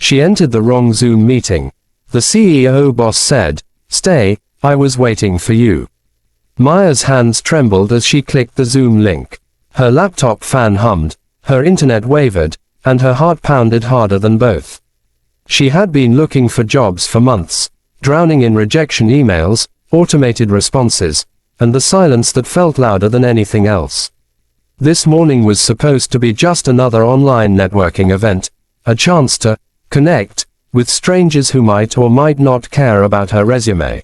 She entered the wrong Zoom meeting. The CEO boss said, "Stay, I was waiting for you." Maya's hands trembled as she clicked the Zoom link. Her laptop fan hummed, her internet wavered, and her heart pounded harder than both. She had been looking for jobs for months, drowning in rejection emails, automated responses, and the silence that felt louder than anything else. This morning was supposed to be just another online networking event, a chance to connect with strangers who might or might not care about her resume.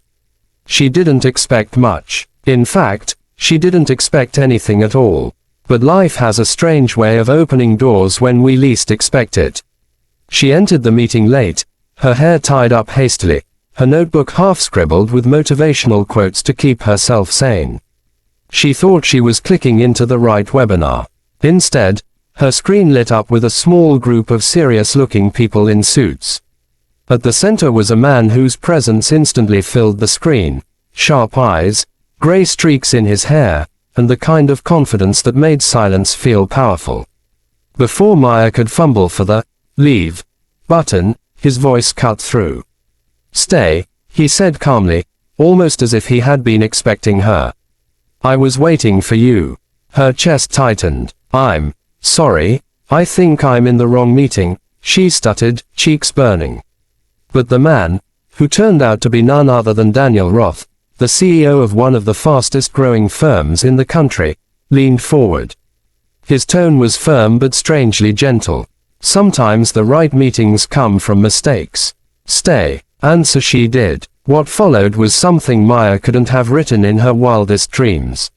She didn't expect much. In fact, she didn't expect anything at all. But life has a strange way of opening doors when we least expect it. She entered the meeting late, her hair tied up hastily, her notebook half scribbled with motivational quotes to keep herself sane. She thought she was clicking into the right webinar. Instead, her screen lit up with a small group of serious-looking people in suits. At the center was a man whose presence instantly filled the screen. Sharp eyes, gray streaks in his hair, and the kind of confidence that made silence feel powerful. Before Maya could fumble for the "leave" button, his voice cut through. "Stay," he said calmly, almost as if he had been expecting her. "I was waiting for you." Her chest tightened. "I'm sorry, I think I'm in the wrong meeting," she stuttered, cheeks burning. But the man, who turned out to be none other than Daniel Roth, the CEO of one of the fastest growing firms in the country, leaned forward. His tone was firm but strangely gentle. "Sometimes the right meetings come from mistakes. Stay." And so she did. What followed was something Maya couldn't have written in her wildest dreams.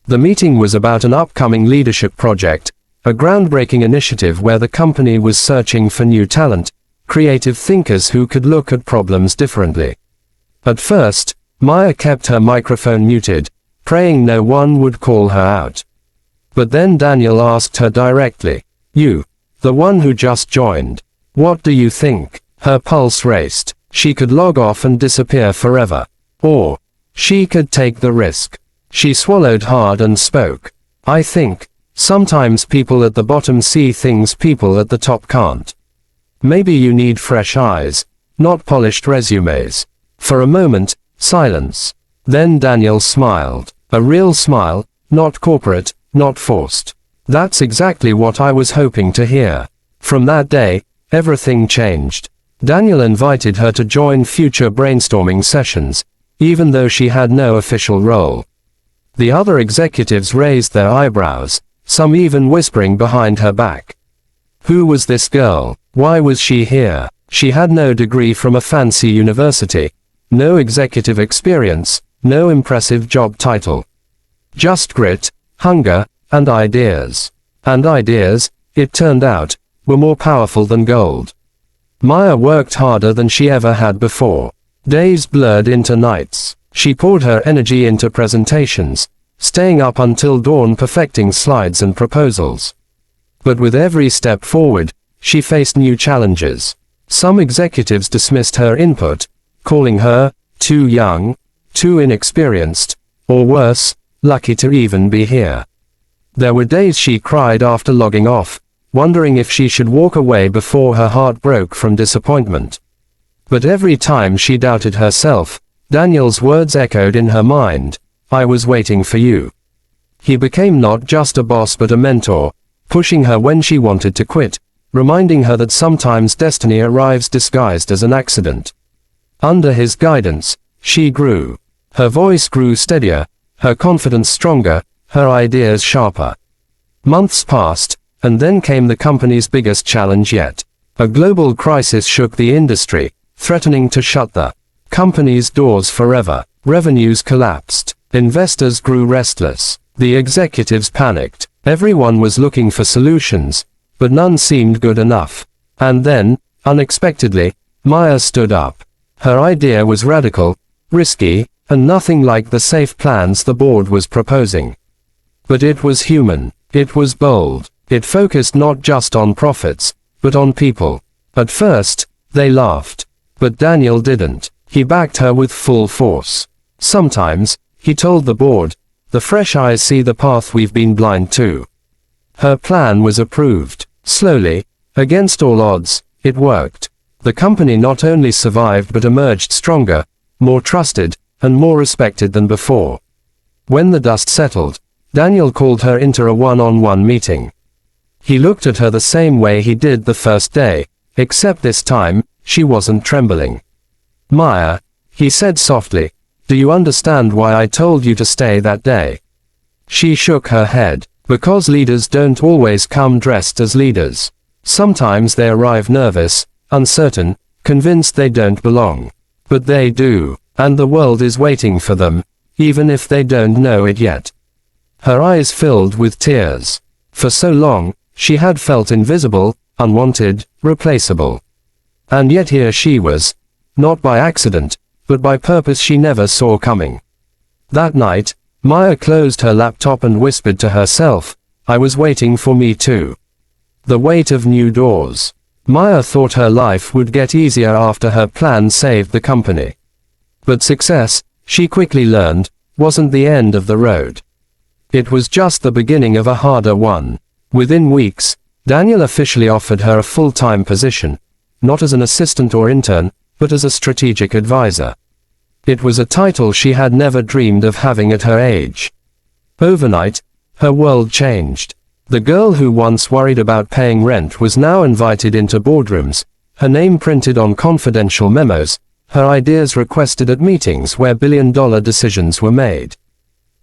The meeting was about an upcoming leadership project, a groundbreaking initiative where the company was searching for new talent, creative thinkers who could look at problems differently. At first, Maya kept her microphone muted, praying no one would call her out. But then Daniel asked her directly, "You, the one who just joined, what do you think?" Her pulse raced. She could log off and disappear forever. Or, she could take the risk. She swallowed hard and spoke. "I think, sometimes people at the bottom see things people at the top can't. Maybe you need fresh eyes, not polished resumes." For a moment, silence. Then Daniel smiled. A real smile, not corporate, not forced. "That's exactly what I was hoping to hear." From that day, everything changed. Daniel invited her to join future brainstorming sessions, even though she had no official role. The other executives raised their eyebrows, some even whispering behind her back. Who was this girl? Why was she here? She had no degree from a fancy university, no executive experience, no impressive job title. Just grit, hunger, and ideas. And ideas, it turned out, were more powerful than gold. Maya worked harder than she ever had before. Days blurred into nights. She poured her energy into presentations, staying up until dawn perfecting slides and proposals. But with every step forward, she faced new challenges. Some executives dismissed her input, calling her too young, too inexperienced, or worse, lucky to even be here. There were days she cried after logging off, wondering if she should walk away before her heart broke from disappointment. But every time she doubted herself, Daniel's words echoed in her mind, "I was waiting for you." He became not just a boss but a mentor, pushing her when she wanted to quit, reminding her that sometimes destiny arrives disguised as an accident. Under his guidance, she grew. Her voice grew steadier, her confidence stronger, her ideas sharper. Months passed, and then came the company's biggest challenge yet. A global crisis shook the industry, threatening to shut the company's doors forever. Revenues collapsed. Investors grew restless. The executives panicked. Everyone was looking for solutions, but none seemed good enough. And then, unexpectedly, Maya stood up. Her idea was radical, risky, and nothing like the safe plans the board was proposing. But it was human. It was bold. It focused not just on profits, but on people. At first, they laughed. But Daniel didn't. He backed her with full force. "Sometimes," he told the board, "the fresh eyes see the path we've been blind to." Her plan was approved. Slowly, against all odds, it worked. The company not only survived but emerged stronger, more trusted, and more respected than before. When the dust settled, Daniel called her into a one-on-one meeting. He looked at her the same way he did the first day, except this time, she wasn't trembling. "Maya," he said softly, "do you understand why I told you to stay that day?" She shook her head. "Because leaders don't always come dressed as leaders. Sometimes they arrive nervous, uncertain, convinced they don't belong. But they do, and the world is waiting for them, even if they don't know it yet." Her eyes filled with tears. For so long, she had felt invisible, unwanted, replaceable. And yet here she was, not by accident, but by purpose she never saw coming. That night, Maya closed her laptop and whispered to herself, "I was waiting for me too." The weight of new doors. Maya thought her life would get easier after her plan saved the company. But success, she quickly learned, wasn't the end of the road. It was just the beginning of a harder one. Within weeks, Daniel officially offered her a full-time position, not as an assistant or intern, but as a strategic advisor. It was a title she had never dreamed of having at her age. Overnight, her world changed. The girl who once worried about paying rent was now invited into boardrooms, her name printed on confidential memos, her ideas requested at meetings where billion-dollar decisions were made.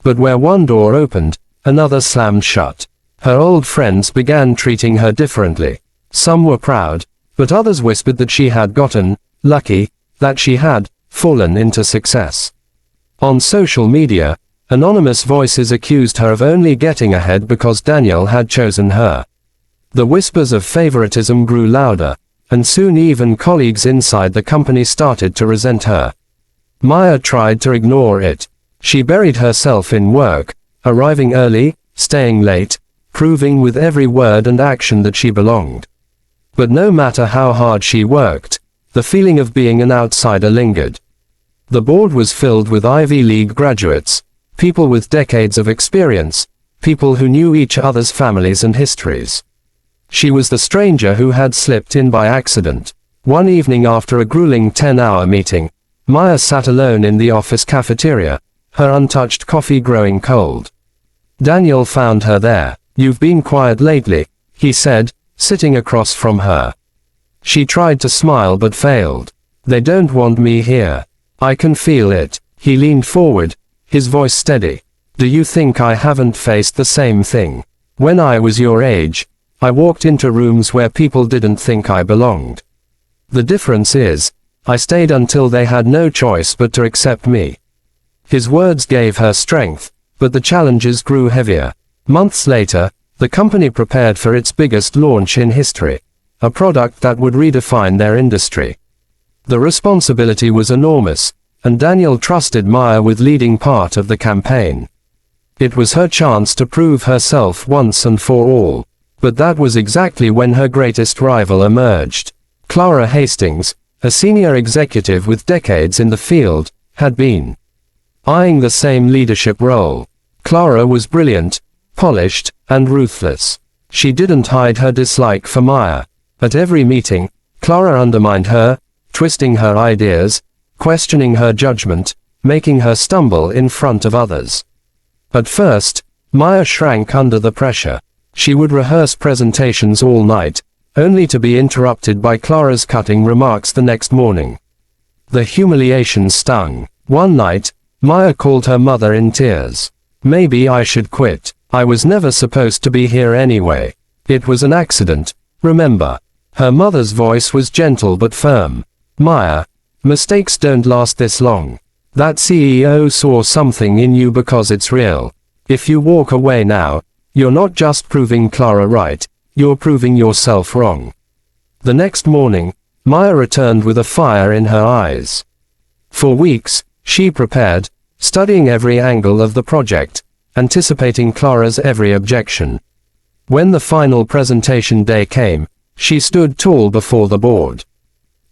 But where one door opened, another slammed shut. Her old friends began treating her differently. Some were proud, but others whispered that she had gotten lucky, that she had fallen into success. On social media, anonymous voices accused her of only getting ahead because Daniel had chosen her. The whispers of favoritism grew louder, and soon even colleagues inside the company started to resent her. Maya tried to ignore it. She buried herself in work, arriving early, staying late, proving with every word and action that she belonged. But no matter how hard she worked, the feeling of being an outsider lingered. The board was filled with Ivy League graduates, people with decades of experience, people who knew each other's families and histories. She was the stranger who had slipped in by accident. One evening after a grueling 10-hour meeting, Maya sat alone in the office cafeteria, her untouched coffee growing cold. Daniel found her there. "You've been quiet lately," he said, sitting across from her. She tried to smile but failed. "They don't want me here. I can feel it." He leaned forward, his voice steady. "Do you think I haven't faced the same thing? When I was your age, I walked into rooms where people didn't think I belonged. The difference is, I stayed until they had no choice but to accept me." His words gave her strength, but the challenges grew heavier. Months later, the company prepared for its biggest launch in history, a product that would redefine their industry. The responsibility was enormous, and Daniel trusted Maya with leading part of the campaign. It was her chance to prove herself once and for all. But that was exactly when her greatest rival emerged. Clara Hastings, a senior executive with decades in the field, had been eyeing the same leadership role. Clara was brilliant, polished, and ruthless. She didn't hide her dislike for Maya. At every meeting, Clara undermined her, twisting her ideas, questioning her judgment, making her stumble in front of others. At first, Maya shrank under the pressure. She would rehearse presentations all night, only to be interrupted by Clara's cutting remarks the next morning. The humiliation stung. One night, Maya called her mother in tears. "Maybe I should quit. I was never supposed to be here anyway. It was an accident, remember?" Her mother's voice was gentle but firm. "Maya, mistakes don't last this long. That CEO saw something in you because it's real. If you walk away now, you're not just proving Clara right, you're proving yourself wrong." The next morning, Maya returned with a fire in her eyes. For weeks, she prepared, studying every angle of the project, anticipating Clara's every objection. When the final presentation day came, she stood tall before the board.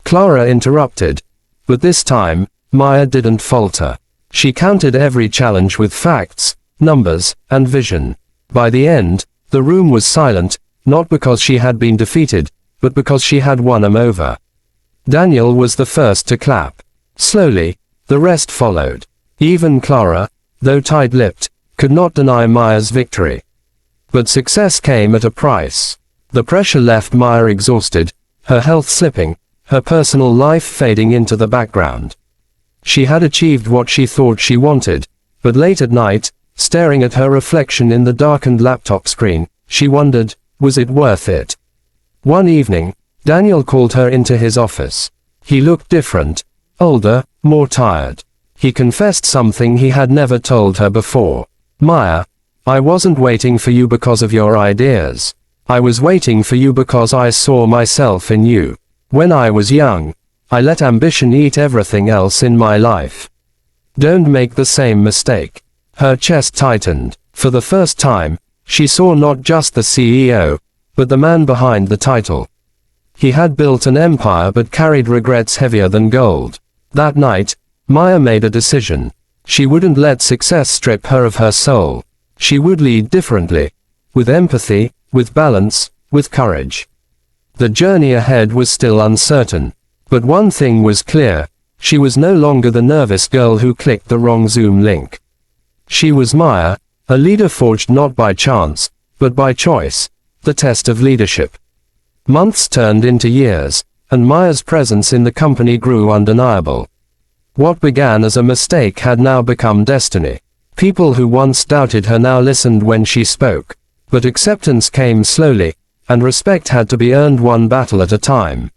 Clara interrupted, but this time, Maya didn't falter. She countered every challenge with facts, numbers, and vision. By the end, the room was silent, not because she had been defeated, but because she had won them over. Daniel was the first to clap. Slowly, the rest followed. Even Clara, though tight-lipped, could not deny Maya's victory. But success came at a price. The pressure left Maya exhausted, her health slipping, her personal life fading into the background. She had achieved what she thought she wanted, but late at night, staring at her reflection in the darkened laptop screen, she wondered, was it worth it? One evening, Daniel called her into his office. He looked different, older, more tired. He confessed something he had never told her before. Maya, I wasn't waiting for you because of your ideas. I was waiting for you because I saw myself in you. When I was young, I let ambition eat everything else in my life. Don't make the same mistake. Her chest tightened. For the first time, she saw not just the CEO, but the man behind the title. He had built an empire but carried regrets heavier than gold. That night, Maya made a decision. She wouldn't let success strip her of her soul. She would lead differently. With empathy, with balance, with courage. The journey ahead was still uncertain. But one thing was clear. She was no longer the nervous girl who clicked the wrong Zoom link. She was Maya, a leader forged not by chance, but by choice, the test of leadership. Months turned into years, and Maya's presence in the company grew undeniable. What began as a mistake had now become destiny. People who once doubted her now listened when she spoke. But acceptance came slowly, and respect had to be earned one battle at a time.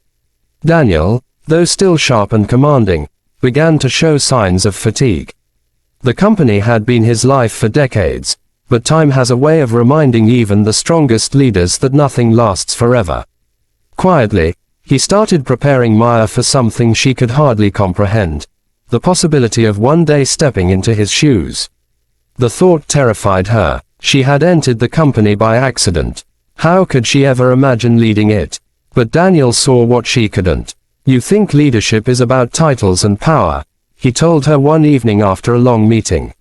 Daniel, though still sharp and commanding, began to show signs of fatigue. The company had been his life for decades, but time has a way of reminding even the strongest leaders that nothing lasts forever. Quietly, he started preparing Maya for something she could hardly comprehend. The possibility of one day stepping into his shoes. The thought terrified her. She had entered the company by accident. How could she ever imagine leading it? But Daniel saw what she couldn't. You think leadership is about titles and power, he told her one evening after a long meeting.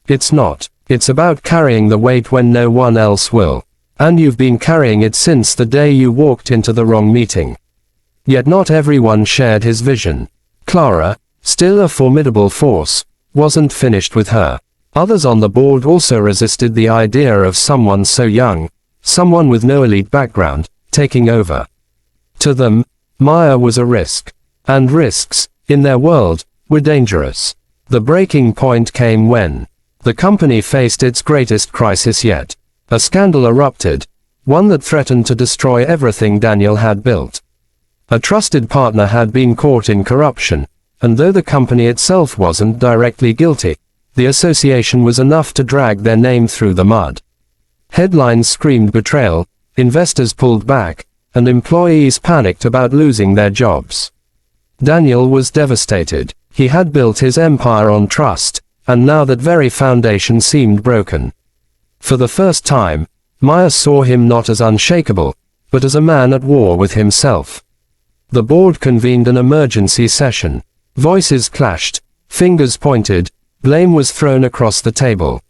It's not. It's about carrying the weight when no one else will. And you've been carrying it since the day you walked into the wrong meeting. Yet not everyone shared his vision. Clara, still a formidable force, wasn't finished with her. Others on the board also resisted the idea of someone so young, someone with no elite background, taking over. To them, Maya was a risk. And risks, in their world, were dangerous. The breaking point came when the company faced its greatest crisis yet. A scandal erupted, one that threatened to destroy everything Daniel had built. A trusted partner had been caught in corruption, and though the company itself wasn't directly guilty, the association was enough to drag their name through the mud. Headlines screamed betrayal, investors pulled back, and employees panicked about losing their jobs. Daniel was devastated. He had built his empire on trust, and now that very foundation seemed broken. For the first time, Maya saw him not as unshakable, but as a man at war with himself. The board convened an emergency session. Voices clashed, fingers pointed, blame was thrown across the table.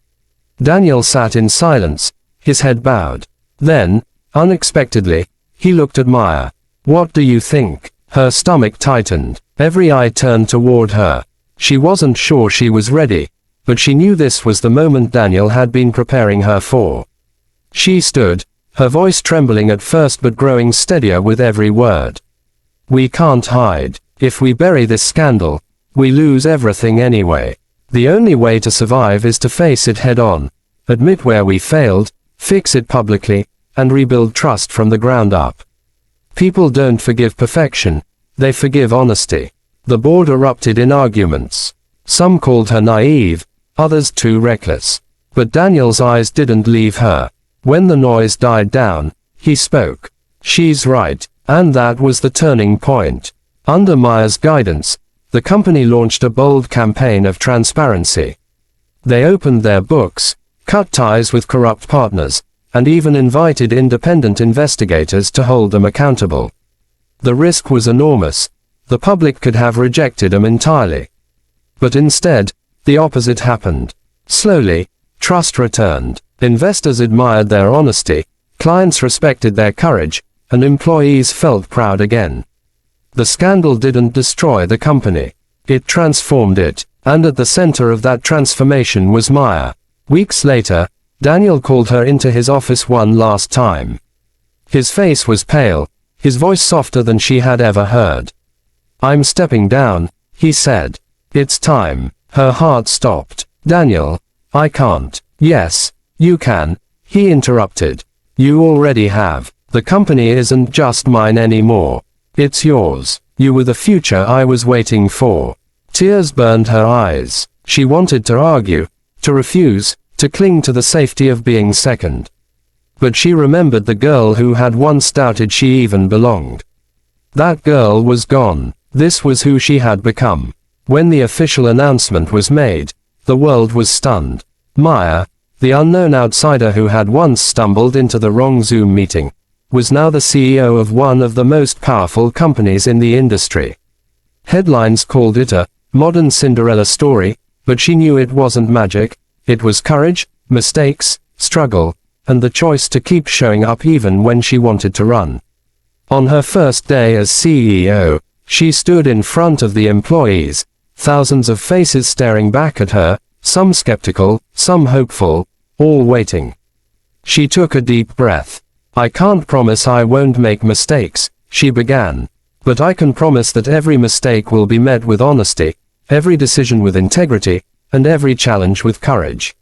Daniel sat in silence, his head bowed. Then, unexpectedly, he looked at Maya. What do you think? Her stomach tightened. Every eye turned toward her. She wasn't sure she was ready, but she knew this was the moment Daniel had been preparing her for. She stood, her voice trembling at first but growing steadier with every word. We can't hide. If we bury this scandal, we lose everything anyway. The only way to survive is to face it head on, admit where we failed, fix it publicly, and rebuild trust from the ground up. People don't forgive perfection, they forgive honesty. The board erupted in arguments. Some called her naive, others too reckless. But Daniel's eyes didn't leave her. When the noise died down, he spoke. She's right, and that was the turning point. Under Maya's guidance, the company launched a bold campaign of transparency. They opened their books, cut ties with corrupt partners, and even invited independent investigators to hold them accountable. The risk was enormous. The public could have rejected them entirely. But instead, the opposite happened. Slowly, trust returned. Investors admired their honesty, clients respected their courage, and employees felt proud again. The scandal didn't destroy the company. It transformed it, and at the center of that transformation was Maya. Weeks later, Daniel called her into his office one last time. His face was pale, his voice softer than she had ever heard. "I'm stepping down," he said. "It's time." Her heart stopped. "Daniel, I can't." "Yes, you can," he interrupted. "You already have. The company isn't just mine anymore. It's yours. You were the future I was waiting for." Tears burned her eyes. She wanted to argue, to refuse, to cling to the safety of being second. But she remembered the girl who had once doubted she even belonged. That girl was gone. This was who she had become. When the official announcement was made, the world was stunned. Maya, the unknown outsider who had once stumbled into the wrong Zoom meeting, was now the CEO of one of the most powerful companies in the industry. Headlines called it a modern Cinderella story, but she knew it wasn't magic. It was courage, mistakes, struggle, and the choice to keep showing up even when she wanted to run. On her first day as CEO, she stood in front of the employees, thousands of faces staring back at her, some skeptical, some hopeful, all waiting. She took a deep breath. "I can't promise I won't make mistakes," she began. "But I can promise that every mistake will be met with honesty, every decision with integrity, and every challenge with courage.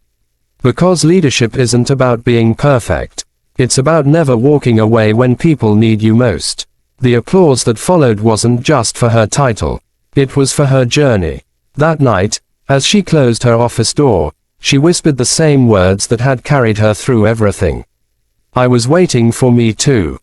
Because leadership isn't about being perfect. It's about never walking away when people need you most." The applause that followed wasn't just for her title. It was for her journey. That night, as she closed her office door, she whispered the same words that had carried her through everything. "I was waiting for me too."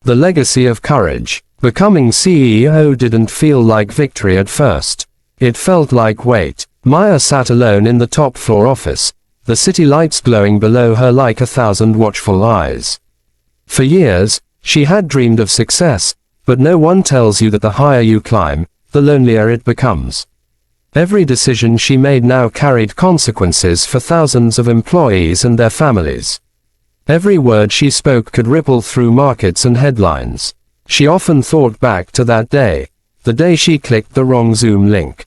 The legacy of courage. Becoming CEO didn't feel like victory at first. It felt like weight. Maya sat alone in the top floor office, the city lights glowing below her like 1,000 watchful eyes. For years, she had dreamed of success, but no one tells you that the higher you climb, the lonelier it becomes. Every decision she made now carried consequences for thousands of employees and their families. Every word she spoke could ripple through markets and headlines. She often thought back to that day, the day she clicked the wrong Zoom link.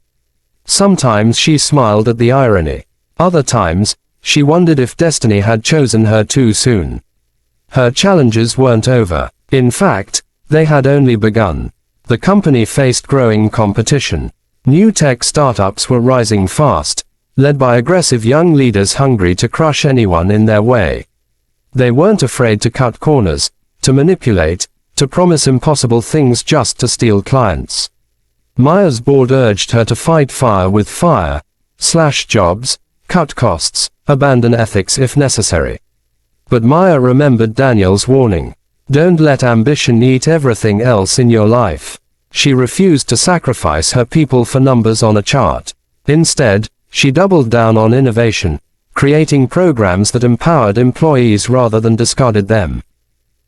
Sometimes she smiled at the irony. Other times, she wondered if destiny had chosen her too soon. Her challenges weren't over. In fact, they had only begun. The company faced growing competition. New tech startups were rising fast, led by aggressive young leaders hungry to crush anyone in their way. They weren't afraid to cut corners, to manipulate, to promise impossible things just to steal clients. Maya's board urged her to fight fire with fire, slash jobs, cut costs, abandon ethics if necessary. But Maya remembered Daniel's warning. Don't let ambition eat everything else in your life. She refused to sacrifice her people for numbers on a chart. Instead, she doubled down on innovation, creating programs that empowered employees rather than discarded them.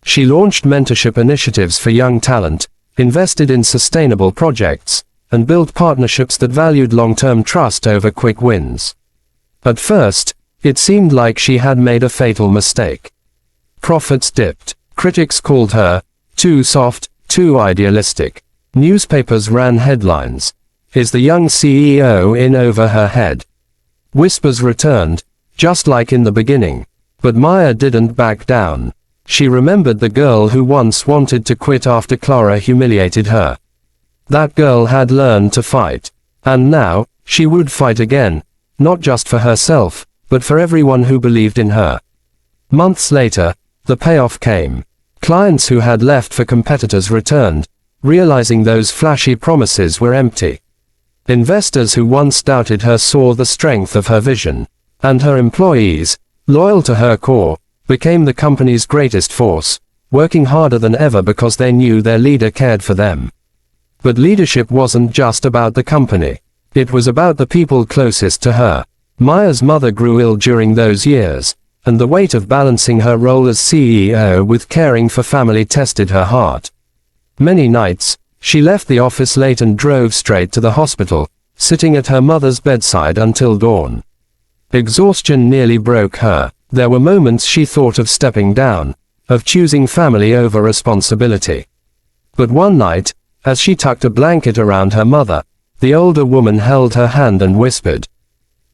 She launched mentorship initiatives for young talent, invested in sustainable projects, and built partnerships that valued long-term trust over quick wins. At first, it seemed like she had made a fatal mistake. Profits dipped. Critics called her too soft, too idealistic. Newspapers ran headlines. "Is the young CEO in over her head?" Whispers returned, just like in the beginning. But Maya didn't back down. She remembered the girl who once wanted to quit after Clara humiliated her. That girl had learned to fight. And now, she would fight again, not just for herself, but for everyone who believed in her. Months later, the payoff came. Clients who had left for competitors returned, realizing those flashy promises were empty. Investors who once doubted her saw the strength of her vision. And her employees, loyal to her core, became the company's greatest force, working harder than ever because they knew their leader cared for them. But leadership wasn't just about the company. It was about the people closest to her. Maya's mother grew ill during those years, and the weight of balancing her role as CEO with caring for family tested her heart. Many nights, she left the office late and drove straight to the hospital, sitting at her mother's bedside until dawn. Exhaustion nearly broke her. There were moments she thought of stepping down, of choosing family over responsibility. But one night, As she tucked a blanket around her mother, the older woman held her hand and whispered,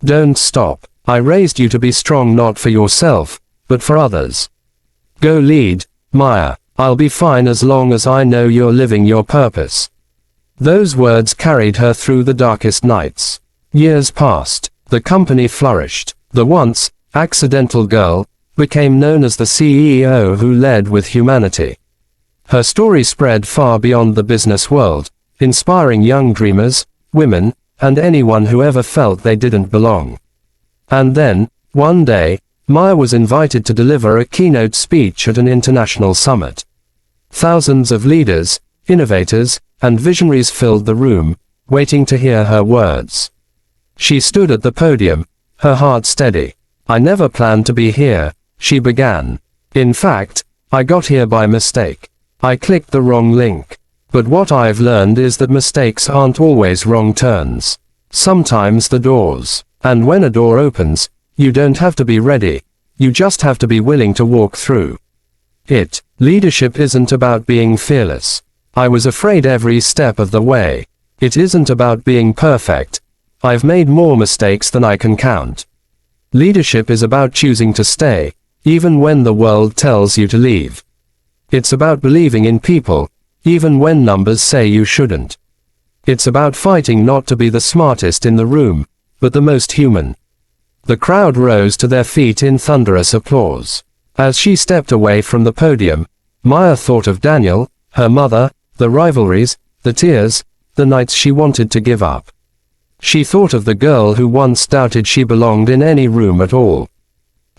"Don't stop. I raised you to be strong not for yourself, but for others. Go lead, Maya. I'll be fine as long as I know you're living your purpose." Those words carried her through the darkest nights. Years passed. The company flourished. The once accidental girl became known as the CEO who led with humanity. Her story spread far beyond the business world, inspiring young dreamers, women, and anyone who ever felt they didn't belong. And then, one day, Maya was invited to deliver a keynote speech at an international summit. Thousands of leaders, innovators, and visionaries filled the room, waiting to hear her words. She stood at the podium, her heart steady. "I never planned to be here," she began. "In fact, I got here by mistake. I clicked the wrong link. But what I've learned is that mistakes aren't always wrong turns. Sometimes the doors. And when a door opens, you don't have to be ready. You just have to be willing to walk through it. Leadership isn't about being fearless. I was afraid every step of the way. It isn't about being perfect. I've made more mistakes than I can count. Leadership is about choosing to stay, even when the world tells you to leave. It's about believing in people, even when numbers say you shouldn't. It's about fighting not to be the smartest in the room, but the most human." The crowd rose to their feet in thunderous applause. As she stepped away from the podium, Maya thought of Daniel, her mother, the rivalries, the tears, the nights she wanted to give up. She thought of the girl who once doubted she belonged in any room at all.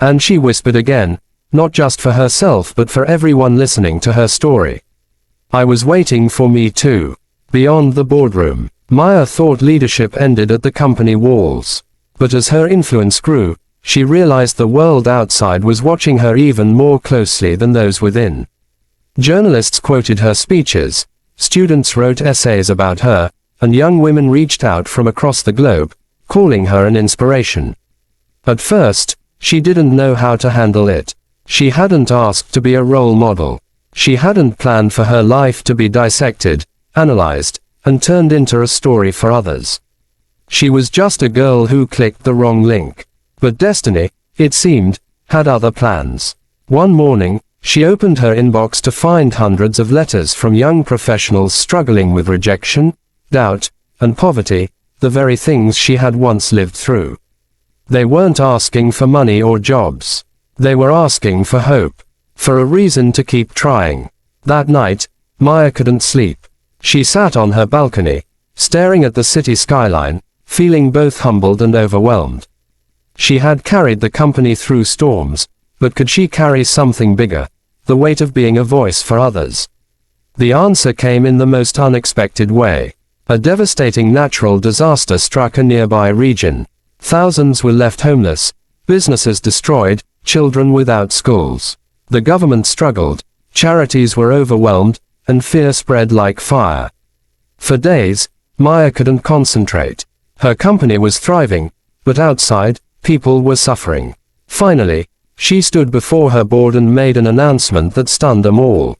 And she whispered again, not just for herself but for everyone listening to her story, "I was waiting for me too." Beyond the boardroom, Maya thought leadership ended at the company walls. But as her influence grew, she realized the world outside was watching her even more closely than those within. Journalists quoted her speeches, students wrote essays about her, and young women reached out from across the globe, calling her an inspiration. At first, she didn't know how to handle it. She hadn't asked to be a role model. She hadn't planned for her life to be dissected, analyzed, and turned into a story for others. She was just a girl who clicked the wrong link. But destiny, it seemed, had other plans. One morning, she opened her inbox to find hundreds of letters from young professionals struggling with rejection, doubt, and poverty, the very things she had once lived through. They weren't asking for money or jobs. They were asking for hope, for a reason to keep trying. That night, Maya couldn't sleep. She sat on her balcony, staring at the city skyline, feeling both humbled and overwhelmed. She had carried the company through storms, but could she carry something bigger, the weight of being a voice for others? The answer came in the most unexpected way. A devastating natural disaster struck a nearby region. Thousands were left homeless, businesses destroyed, children without schools. The government struggled, charities were overwhelmed, and fear spread like fire. For days, Maya couldn't concentrate. Her company was thriving, but outside, people were suffering. Finally, she stood before her board and made an announcement that stunned them all.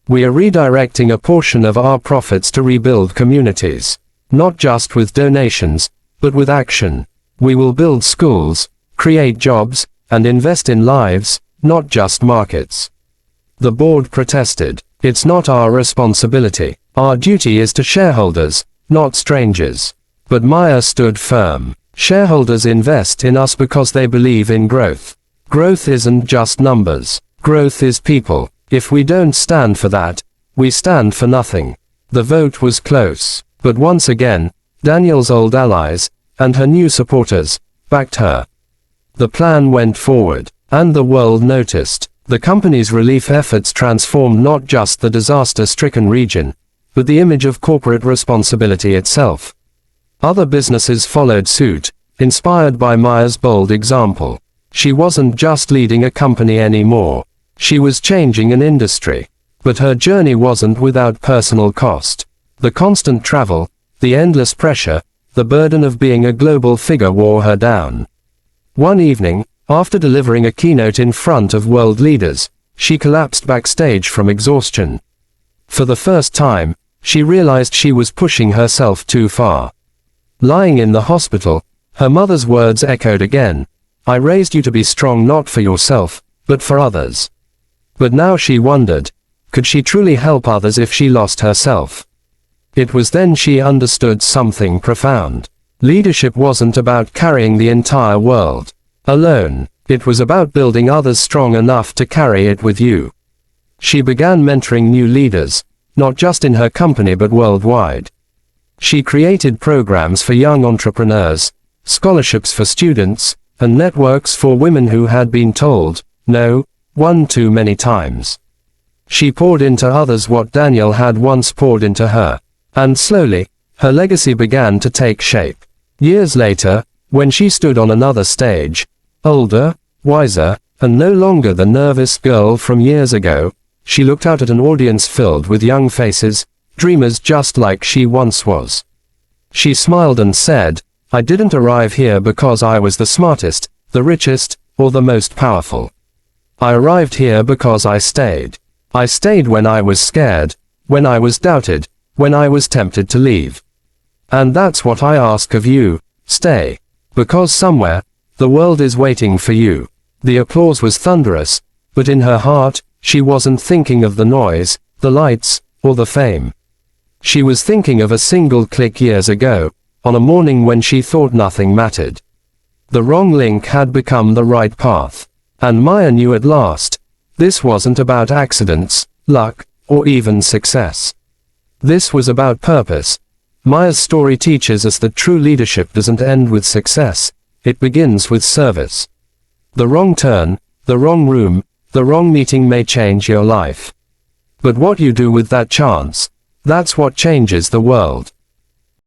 "We are redirecting a portion of our profits to rebuild communities. Not just with donations, but with action. We will build schools, create jobs, and invest in lives, not just markets." The board protested. "It's not our responsibility. Our duty is to shareholders, not strangers." But Maya stood firm. "Shareholders invest in us because they believe in growth. Growth isn't just numbers. Growth is people. If we don't stand for that, we stand for nothing." The vote was close, but once again, Daniel's old allies, and her new supporters, backed her. The plan went forward, and the world noticed. The company's relief efforts transformed not just the disaster-stricken region, but the image of corporate responsibility itself. Other businesses followed suit, inspired by Maya's bold example. She wasn't just leading a company anymore. She was changing an industry. But her journey wasn't without personal cost. The constant travel, the endless pressure, the burden of being a global figure wore her down. One evening, after delivering a keynote in front of world leaders, she collapsed backstage from exhaustion. For the first time, She realized she was pushing herself too far. Lying in the hospital, her mother's words echoed again. I raised you to be strong not for yourself, but for others. But now she wondered, could she truly help others if she lost herself? It was then she understood something profound. Leadership wasn't about carrying the entire world alone. It was about building others strong enough to carry it with you. She began mentoring new leaders, not just in her company but worldwide. She created programs for young entrepreneurs, scholarships for students, and networks for women who had been told, no, one too many times. She poured into others what Daniel had once poured into her. And slowly, her legacy began to take shape. Years later, when she stood on another stage, older, wiser, and no longer the nervous girl from years ago, she looked out at an audience filled with young faces, dreamers just like she once was. She smiled and said, I didn't arrive here because I was the smartest, the richest, or the most powerful. I arrived here because I stayed. I stayed when I was scared, when I was doubted, when I was tempted to leave. And that's what I ask of you, stay. Because somewhere, the world is waiting for you. The applause was thunderous, but in her heart, she wasn't thinking of the noise, the lights, or the fame. She was thinking of a single click years ago, on a morning when she thought nothing mattered. The wrong link had become the right path. And Maya knew at last, this wasn't about accidents, luck, or even success. This was about purpose. Maya's story teaches us that true leadership doesn't end with success, it begins with service. The wrong turn, the wrong room, the wrong meeting may change your life. But what you do with that chance, that's what changes the world.